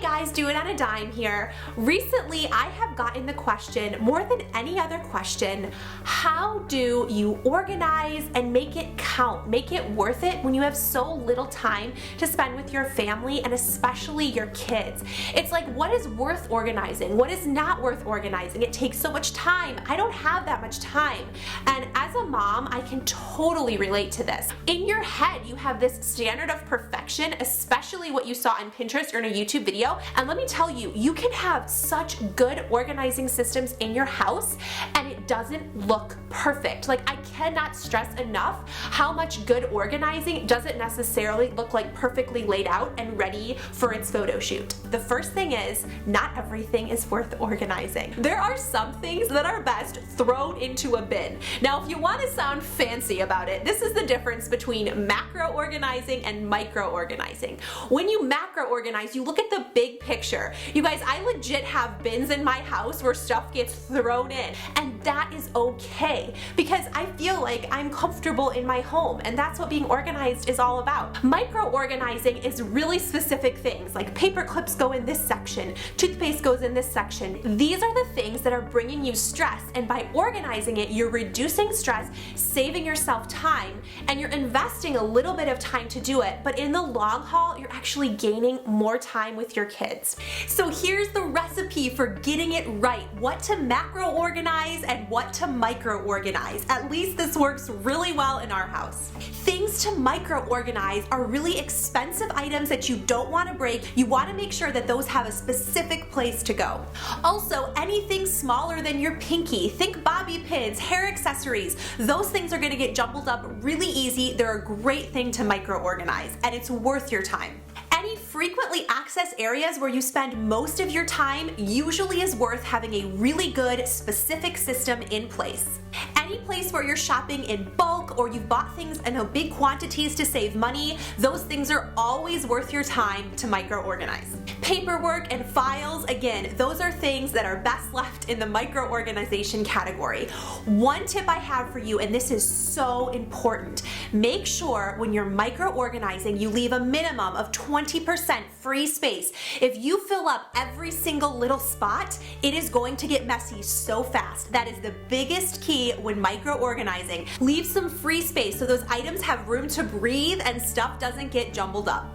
guys, Doitonadime here. Recently, I have gotten the question, more than any other question, how do you organize and make it count, make it worth it when you have so little time to spend with your family and especially your kids? It's like, what is worth organizing? What is not worth organizing? It takes so much time. I don't have that much time. And as a mom, I can totally relate to this. In your head, you have this standard of perfection, especially what you saw on Pinterest or in a YouTube video. And let me tell you, you can have such good organizing systems in your house and it doesn't look perfect. Like, I cannot stress enough how much good organizing doesn't necessarily look like perfectly laid out and ready for its photo shoot. The first thing is, not everything is worth organizing. There are some things that are best thrown into a bin. Now, if you want to sound fancy about it, this is the difference between macro organizing and micro organizing. When you macro organize, you look at the big picture. You guys, I legit have bins in my house where stuff gets thrown in, and that is okay because I feel like I'm comfortable in my home, and that's what being organized is all about. Micro organizing is really specific things, like paper clips go in this section, toothpaste goes in this section. These are the things that are bringing you stress, and by organizing it, you're reducing stress, saving yourself time, and you're investing a little bit of time to do it, but in the long haul, you're actually gaining more time with your kids. So here's the recipe for getting it right, what to macro organize and what to micro organize. At least this works really well in our house. Things to micro organize are really expensive items that you don't want to break. You want to make sure that those have a specific place to go. Also, anything smaller than your pinky, think bobby pins, hair accessories, those things are going to get jumbled up really easy. They're a great thing to micro organize, and it's worth your time. Any frequently accessed areas where you spend most of your time usually is worth having a really good specific system in place. Any place where you're shopping in bulk or you've bought things in big quantities to save money, those things are always worth your time to micro-organize. Paperwork and files, again, those are things that are best left in the micro-organization category. One tip I have for you, and this is so important, make sure when you're micro-organizing you leave a minimum of 20% free space. If you fill up every single little spot, it is going to get messy so fast. That is the biggest key when micro-organizing. Leave some free space so those items have room to breathe and stuff doesn't get jumbled up.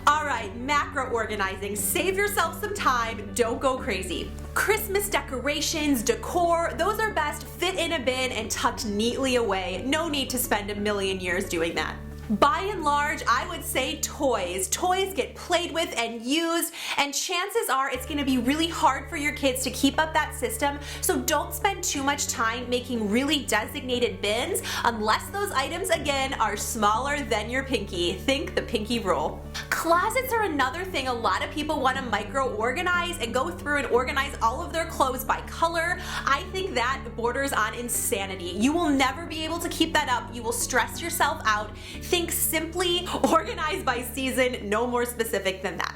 Alright, macro organizing. Save yourself some time, don't go crazy. Christmas decorations, decor, those are best fit in a bin and tucked neatly away. No need to spend a million years doing that. By and large, I would say toys. Toys get played with and used, and chances are it's going to be really hard for your kids to keep up that system, so don't spend too much time making really designated bins unless those items, again, are smaller than your pinky. Think the pinky rule. Closets are another thing a lot of people want to micro-organize and go through and organize all of their clothes by color. I think that borders on insanity. You will never be able to keep that up. You will stress yourself out. Think simply, organize by season, no more specific than that.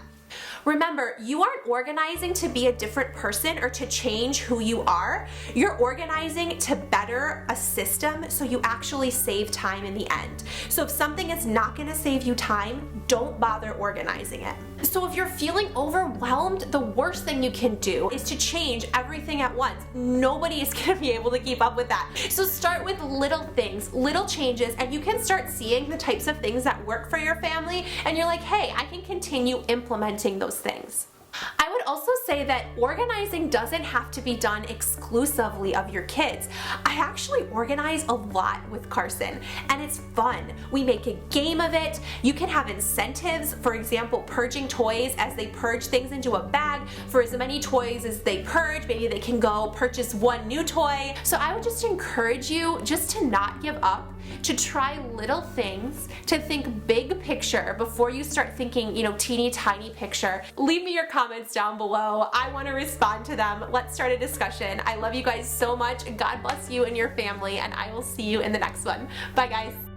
Remember, you aren't organizing to be a different person or to change who you are. You're organizing to better a system so you actually save time in the end. So if something is not going to save you time, don't bother organizing it. So if you're feeling overwhelmed, the worst thing you can do is to change everything at once. Nobody is going to be able to keep up with that. So start with little things, little changes, and you can start seeing the types of things that work for your family, and you're like, hey, I can continue implementing those things. I would also say that organizing doesn't have to be done exclusively of your kids. I actually organize a lot with Carson, and it's fun. We make a game of it. You can have incentives, for example, purging toys as they purge things into a bag. For as many toys as they purge, maybe they can go purchase one new toy. So I would just encourage you just to not give up, to try little things, to think big picture before you start thinking, teeny tiny picture. Leave me your comments down below. I want to respond to them. Let's start a discussion. I love you guys so much. God bless you and your family, and I will see you in the next one. Bye, guys.